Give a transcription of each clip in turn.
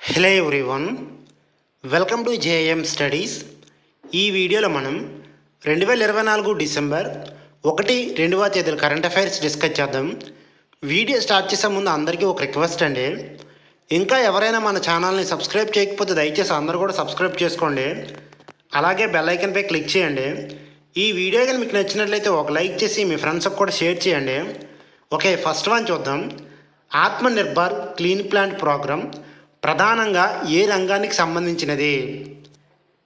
Hello everyone, welcome to JM studies. ఈ వీడియోలో మనం 2024 డిసెంబర్ 1-2వ తేదీల కరెంట్ అఫైర్స్ డిస్కస్ చేద్దాం. వీడియో స్టార్ట్ చేసే ముందు అందరికీ ఒక రిక్వెస్ట్ అండి, ఇంకా ఎవరైనా మన ఛానల్ని సబ్స్క్రైబ్ చేయకపోతే దయచేసి అందరూ కూడా సబ్స్క్రైబ్ చేసుకోండి. అలాగే బెల్ ఐకన్పై క్లిక్ చేయండి. ఈ వీడియో కానీ మీకు నచ్చినట్లయితే ఒక లైక్ చేసి మీ ఫ్రెండ్స్కి కూడా షేర్ చేయండి. ఓకే, ఫస్ట్ వన్ చూద్దాం. ఆత్మనిర్భర్ క్లీన్ ప్లాంట్ ప్రోగ్రామ్ ప్రధానంగా ఏ రంగానికి సంబంధించినది?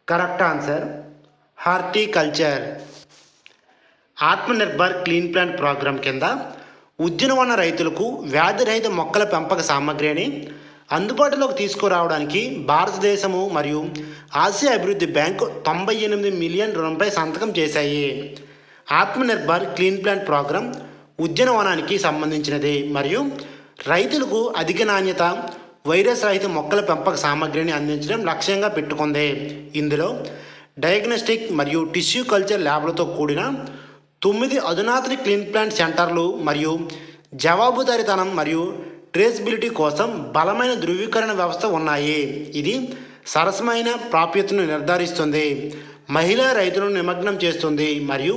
Correct answer horticulture. Atmanirbhar clean plant programme కింద ఉద్యానవన రైతులకు వ్యాధిరహిత మొక్కల పెంపక సామగ్రిని అందుబాటులోకి తీసుకురావడానికి భారతదేశము మరియు ఆసియా అభివృద్ధి బ్యాంకు 98 మిలియన్ రుణంపై సంతకం చేశాయి. ఆత్మనిర్భర్ క్లీన్ ప్లాంట్ ప్రోగ్రాం ఉద్యానవనానికి సంబంధించినది మరియు రైతులకు అధిక నాణ్యత వైరస్ రహిత మొక్కల పెంపక సామగ్రిని అందించడం లక్ష్యంగా పెట్టుకుంది. ఇందులో డయాగ్నోస్టిక్ మరియు టిష్యూ కల్చర్ ల్యాబ్లతో కూడిన 9 అధునాతన క్లీన్ ప్లాంట్ సెంటర్లు మరియు జవాబుదారీతనం మరియు ట్రేసబిలిటీ కోసం బలమైన ధృవీకరణ వ్యవస్థ ఉన్నాయి. ఇది సరసమైన ప్రాప్యతను నిర్ధారిస్తుంది, మహిళా రైతులను నిమగ్నం చేస్తుంది మరియు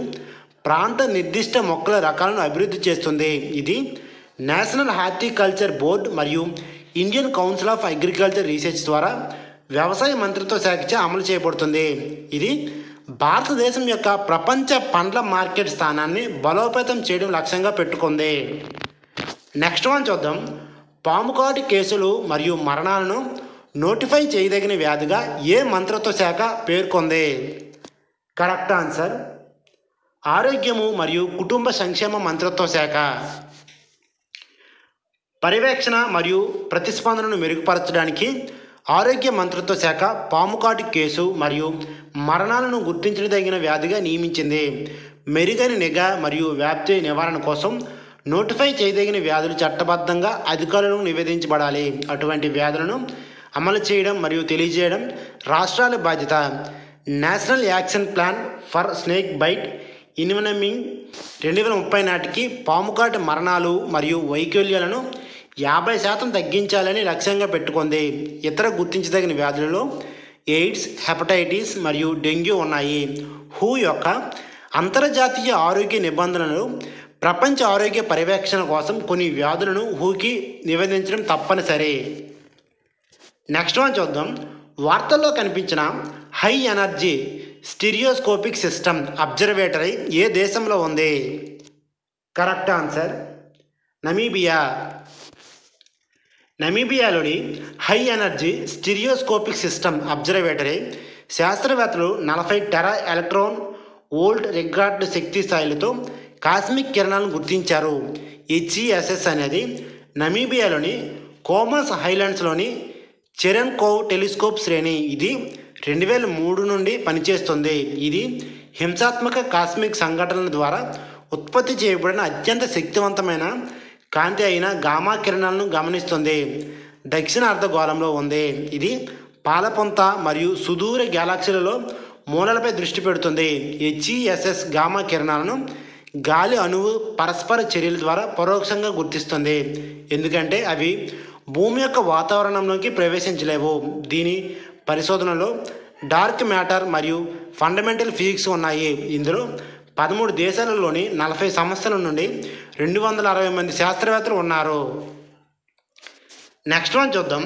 ప్రాంత నిర్దిష్ట మొక్కల రకాలను అభివృద్ధి చేస్తుంది. ఇది నేషనల్ హార్టికల్చర్ బోర్డ్ మరియు Indian council of agriculture research ద్వారా వ్యవసాయ మంత్రిత్వ శాఖచే అమలు చేయబడుతుంది. ఇది భారతదేశం యొక్క ప్రపంచ పండ్ల మార్కెట్ స్థానాన్ని బలోపేతం చేయడం లక్ష్యంగా పెట్టుకుంది. నెక్స్ట్ వన్ చూద్దాం. పాముకాటు కేసులు మరియు మరణాలను నోటిఫై చేయదగిన వ్యాధిగా ఏ మంత్రిత్వ శాఖ పేర్కొంది? కరెక్ట్ ఆన్సర్ ఆరోగ్యము మరియు కుటుంబ సంక్షేమ మంత్రిత్వ శాఖ. పర్యవేక్షణ మరియు ప్రతిస్పందనను మెరుగుపరచడానికి ఆరోగ్య మంత్రిత్వ శాఖ పాముకాటు కేసు మరియు మరణాలను గుర్తించదగిన వ్యాధిగా నియమించింది. మెరుగైన నిఘా మరియు వ్యాప్తి నివారణ కోసం నోటిఫై చేయదగిన వ్యాధులు చట్టబద్ధంగా అధికారులను నివేదించబడాలి. అటువంటి వ్యాధులను అమలు చేయడం మరియు తెలియజేయడం రాష్ట్రాల బాధ్యత. National action plan for snake bite envenoming 2030 నాటికి పాముకాటు మరణాలు మరియు వైకల్యాలను 50% తగ్గించాలని లక్ష్యంగా పెట్టుకుంది. ఇతర గుర్తించదగిన వ్యాధులలో ఎయిడ్స్, హెపటైటిస్ మరియు డెంగ్యూ ఉన్నాయి. హూ యొక్క అంతర్జాతీయ ఆరోగ్య నిబంధనలు ప్రపంచ ఆరోగ్య పర్యవేక్షణ కోసం కొన్ని వ్యాధులను హూకి నివేదించడం తప్పనిసరి. నెక్స్ట్ వన్ చూద్దాం. వార్తల్లో కనిపించిన high energy stereoscopic system observatory ఏ దేశంలో ఉంది? Correct answer Namibia. నమీబియాలోని high energy stereoscopic system observatory శాస్త్రవేత్తలు 40 టెరా ఎలక్ట్రాన్ వోల్ట్ రికార్డ్ శక్తి స్థాయిలతో కాస్మిక్ కిరణాలను గుర్తించారు. HESS అనేది నమీబియాలోని కోమస్ హైలాండ్స్లోని చెరెన్కోవ్ టెలిస్కోప్ శ్రేణి. ఇది 2003 నుండి పనిచేస్తుంది. ఇది హింసాత్మక కాస్మిక్ సంఘటనల ద్వారా ఉత్పత్తి చేయబడిన అత్యంత శక్తివంతమైన కాంతి అయిన గామా కిరణాలను గమనిస్తుంది. దక్షిణ అర్ధగోళంలో ఉంది. ఇది పాలపొంత మరియు సుదూర గ్యాలక్సీలలో మూలలపై దృష్టి పెడుతుంది. HESS గామా కిరణాలను గాలి అణువు పరస్పర చర్యల ద్వారా పరోక్షంగా గుర్తిస్తుంది, ఎందుకంటే అవి భూమి యొక్క వాతావరణంలోకి ప్రవేశించలేవు. దీని పరిశోధనలో డార్క్ మ్యాటర్ మరియు ఫండమెంటల్ ఫిజిక్స్ ఉన్నాయి. ఇందులో 13 దేశాలలోని 40 సంస్థల నుండి 260 మంది శాస్త్రవేత్తలు ఉన్నారు. నెక్స్ట్ వన్ చూద్దాం.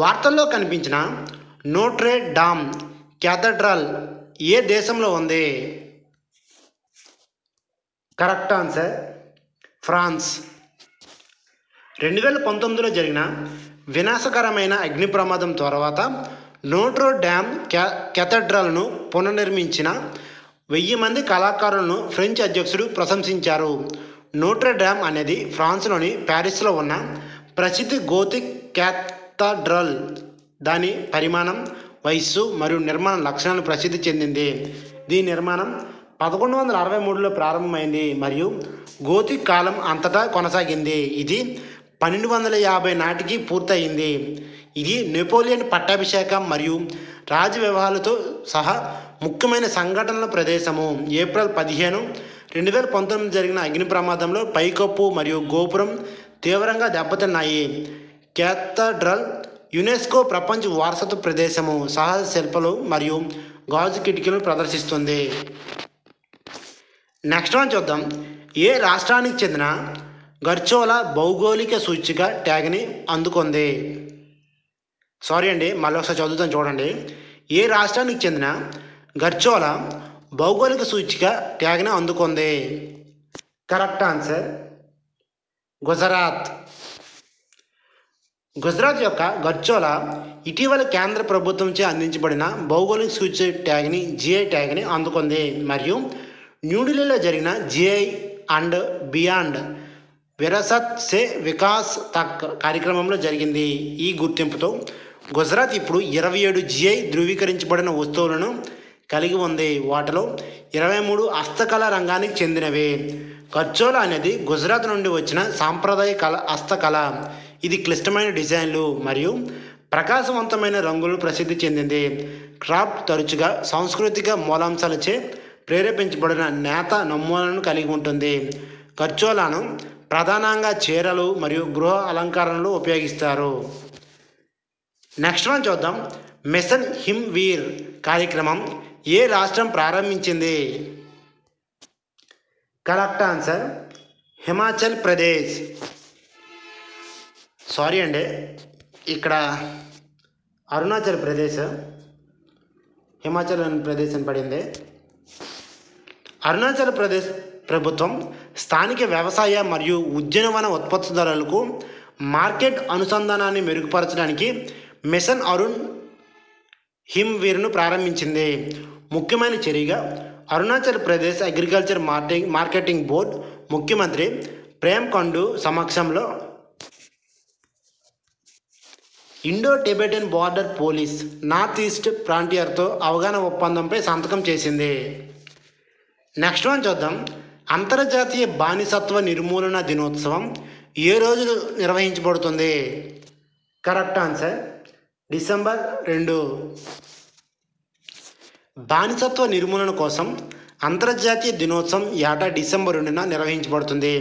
వార్తల్లో కనిపించిన నోట్రే డామ్ క్యాథడ్రల్ ఏ దేశంలో ఉంది? Correct answer France. 2019లో జరిగిన వినాశకరమైన అగ్ని ప్రమాదం తర్వాత నోట్రే డామ్ క్యాథడ్రల్ను పునర్నిర్మించిన 1000 మంది కళాకారులను ఫ్రెంచ్ అధ్యక్షుడు ప్రశంసించారు. నోట్రే డామ్ అనేది ఫ్రాన్స్లోని ప్యారిస్లో ఉన్న ప్రసిద్ధ గోతిక్ క్యాథడ్రల్. దాని పరిమాణం, వయస్సు మరియు నిర్మాణ లక్షణాలను ప్రసిద్ధి చెందింది. దీని నిర్మాణం 1163లో ప్రారంభమైంది మరియు గోతిక్ కాలం అంతటా కొనసాగింది. ఇది 1250 నాటికి పూర్తయింది. ఇది నెపోలియన్ పట్టాభిషేకం మరియు రాజ వివాహాలతో సహా ముఖ్యమైన సంఘటనల ప్రదేశము. ఏప్రిల్ 15, 2019 జరిగిన అగ్ని ప్రమాదంలో పైకప్పు మరియు గోపురం తీవ్రంగా దెబ్బతిన్నాయి. క్యాథడ్రల్ యునెస్కో ప్రపంచ వారసత్వ ప్రదేశము సహజ శిల్పాలు మరియు గాజు కిటికీలను ప్రదర్శిస్తుంది. నెక్స్ట్ వన్ చూద్దాం. ఏ రాష్ట్రానికి చెందిన గర్చోలా భౌగోళిక సూచిక ట్యాగ్ని అందుకుంది? సారీ అండి, మళ్ళీ ఒకసారి చదువుతాను చూడండి. ఏ రాష్ట్రానికి చెందిన గర్చోలా భౌగోళిక సూచిక ట్యాగ్ని అందుకుంది? Correct answer Gujarat. గుజరాత్ యొక్క గర్చోలా ఇటీవల కేంద్ర ప్రభుత్వంచే అందించబడిన భౌగోళిక సూచిక ట్యాగ్ని జిఐ ట్యాగ్ని అందుకుంది మరియు న్యూఢిల్లీలో జరిగిన జిఐ అండ్ బియాండ్ విరసత్ సే వికాస్ తక్ కార్యక్రమంలో జరిగింది. ఈ గుర్తింపుతో గుజరాత్ ఇప్పుడు 27 జిఐ ధృవీకరించబడిన వస్తువులను కలిగి ఉంది. వాటిలో 23 హస్తకళ రంగానికి చెందినవి. గర్చోలా అనేది గుజరాత్ నుండి వచ్చిన సాంప్రదాయ హస్తకళ. ఇది క్లిష్టమైన డిజైన్లు మరియు ప్రకాశవంతమైన రంగులు ప్రసిద్ధి చెందింది. క్రాఫ్ట్ తరచుగా సాంస్కృతిక మూలాంశాలచే ప్రేరేపించబడిన నేత నమూనాలను కలిగి ఉంటుంది. గర్చోలాను ప్రధానంగా చీరలు మరియు గృహ అలంకరణలో ఉపయోగిస్తారు. నెక్స్ట్ వన్ చూద్దాం. మిషన్ హిమ్వీర్ కార్యక్రమం ఏ రాష్ట్రం ప్రారంభించింది? Correct answer Himachal Pradesh. Sorry అండి, ఇక్కడ అరుణాచల్ ప్రదేశ్, హిమాచల్ ప్రదేశ్ అని పడింది. అరుణాచల్ ప్రదేశ్ ప్రభుత్వం స్థానిక వ్యవసాయ మరియు ఉద్యానవన ఉత్పత్తిదారులకు మార్కెట్ అనుసంధానాన్ని మెరుగుపరచడానికి మిషన్ అరుణ్ హిమ్వీర్ను ప్రారంభించింది. ముఖ్యమైన చర్యగా Arunachal Pradesh agriculture marketing board ముఖ్యమంత్రి ప్రేమ్ ఖండు సమక్షంలో Indo Tibetan border police north east ఫ్రాంటియర్తో అవగాహన ఒప్పందంపై సంతకం చేసింది. నెక్స్ట్ వన్ చూద్దాం. అంతర్జాతీయ బానిసత్వ నిర్మూలన దినోత్సవం ఏ రోజు నిర్వహించబడుతుంది? Correct answer December 2. బానిసత్వ నిర్మూలన కోసం అంతర్జాతీయ దినోత్సవం ఏటా డిసెంబర్ 2న నిర్వహించబడుతుంది.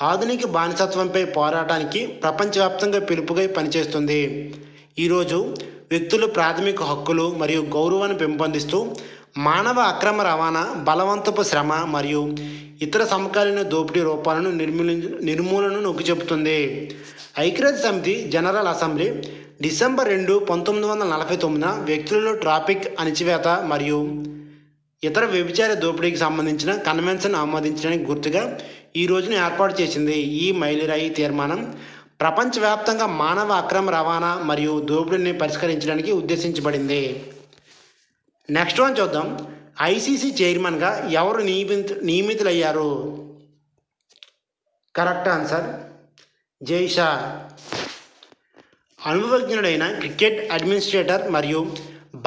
ఆధునిక బానిసత్వంపై పోరాటానికి ప్రపంచవ్యాప్తంగా పిలుపుగా పనిచేస్తుంది. ఈరోజు వ్యక్తుల ప్రాథమిక హక్కులు మరియు గౌరవాన్ని పెంపొందిస్తూ మానవ అక్రమ రవాణా, బలవంతపు శ్రమ మరియు ఇతర సమకాలీన దోపిడీ రూపాలను నిర్మూలనను నొక్కి చెబుతుంది. ఐక్యరాజ్య సమితి జనరల్ అసెంబ్లీ డిసెంబర్ 2, 1949న వ్యక్తులలో ట్రాఫిక్, అణచివేత మరియు ఇతర వ్యభిచార దోపిడీకి సంబంధించిన కన్వెన్షన్ ఆమోదించడానికి గుర్తుగా ఈ రోజును ఏర్పాటు చేసింది. ఈ మైలురాయి తీర్మానం ప్రపంచవ్యాప్తంగా మానవ అక్రమ రవాణా మరియు దోపిడీని పరిష్కరించడానికి ఉద్దేశించబడింది. నెక్స్ట్ వన్ చూద్దాం. ఐసీసీ చైర్మన్గా ఎవరు నియమితులయ్యారు? Correct answer Jay Shah. అనుభవజ్ఞుడైన క్రికెట్ అడ్మినిస్ట్రేటర్ మరియు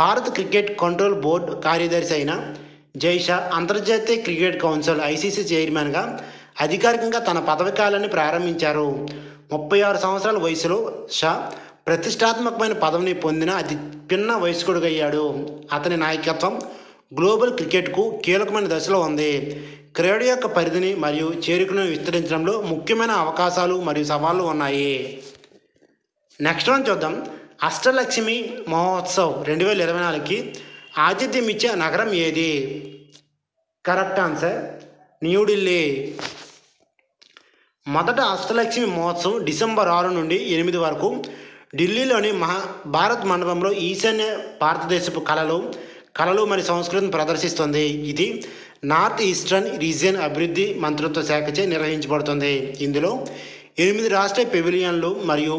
భారత క్రికెట్ కంట్రోల్ బోర్డు కార్యదర్శి అయిన జైషా అంతర్జాతీయ క్రికెట్ కౌన్సిల్ ఐసీసీ చైర్మన్గా అధికారికంగా తన పదవీకాలాన్ని ప్రారంభించారు. 36 సంవత్సరాల వయసులో షా ప్రతిష్టాత్మకమైన పదవిని పొందిన అతి పిన్న వయస్కుడుగయ్యాడు. అతని నాయకత్వం గ్లోబల్ క్రికెట్కు కీలకమైన దశలో ఉంది. క్రీడ యొక్క పరిధిని మరియు చేరికలను విస్తరించడంలో ముఖ్యమైన అవకాశాలు మరియు సవాళ్లు ఉన్నాయి. నెక్స్ట్ వన్ చూద్దాం. అష్టలక్ష్మి మహోత్సవ్ 2024కి ఆతిథ్యం ఇచ్చే నగరం ఏది? Correct answer New Delhi. మొదట అష్టలక్ష్మి మహోత్సవం డిసెంబర్ 6 నుండి 8 వరకు ఢిల్లీలోని భారత్ మండపంలో ఈశాన్య భారతదేశపు కళలు మరియు సంస్కృతిని ప్రదర్శిస్తుంది. ఇది నార్త్ ఈస్టర్న్ రీజియన్ అభివృద్ధి మంత్రిత్వ శాఖచే నిర్వహించబడుతుంది. ఇందులో 8 రాష్ట్రీయ పెవిలియన్లు మరియు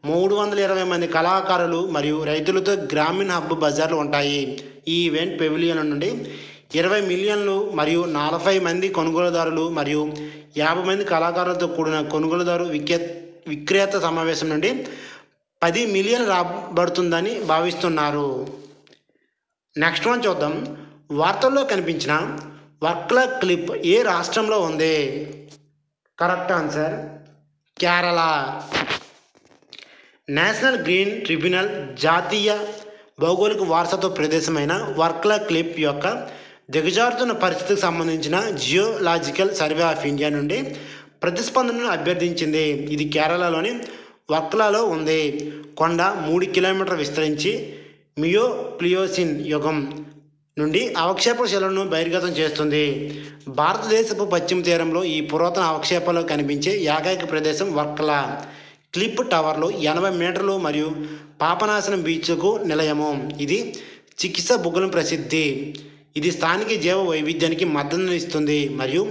320 మంది కళాకారులు మరియు రైతులతో గ్రామీణ హబ్ బజార్లు ఉంటాయి. ఈ ఈవెంట్ పెవిలియన్ల నుండి 20 మిలియన్లు మరియు 40 మంది కొనుగోలుదారులు మరియు 50 మంది కళాకారులతో కూడిన కొనుగోలుదారు విక్రేత సమావేశం నుండి 10 మిలియన్ రాబడుతుందని భావిస్తున్నారు. నెక్స్ట్ వన్ చూద్దాం. వార్తల్లో కనిపించిన వర్క్లా క్లిప్ ఏ రాష్ట్రంలో ఉంది? Correct answer Kerala. National green tribunal జాతీయ భౌగోళిక వారసత్వ ప్రదేశమైన వర్క్లా క్లిప్ యొక్క దిగజారుతున్న పరిస్థితికి సంబంధించిన జియోలాజికల్ సర్వే ఆఫ్ ఇండియా నుండి ప్రతిస్పందనను అభ్యర్థించింది. ఇది కేరళలోని వర్క్లాలో ఉంది. కొండ 3 కిలోమీటర్ల విస్తరించి ప్లియోసిన్ యుగం నుండి అవక్షేప శిలను బహిర్గతం చేస్తుంది. భారతదేశపు పశ్చిమ తీరంలో ఈ పురాతన అవక్షేపాలు కనిపించే ఏకైక ప్రదేశం వర్కలా. క్లిప్ టవర్లు 80 మీటర్లు మరియు పాపనాశనం బీచ్కు నిలయము. ఇది చికిత్స బుగ్గలం ప్రసిద్ధి. ఇది స్థానిక జీవ వైవిధ్యానికి మద్దతునిస్తుంది మరియు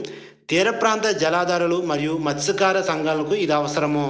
తీర ప్రాంత జలాధారాలు మరియు మత్స్యకార సంఘాలకు ఇది అవసరము.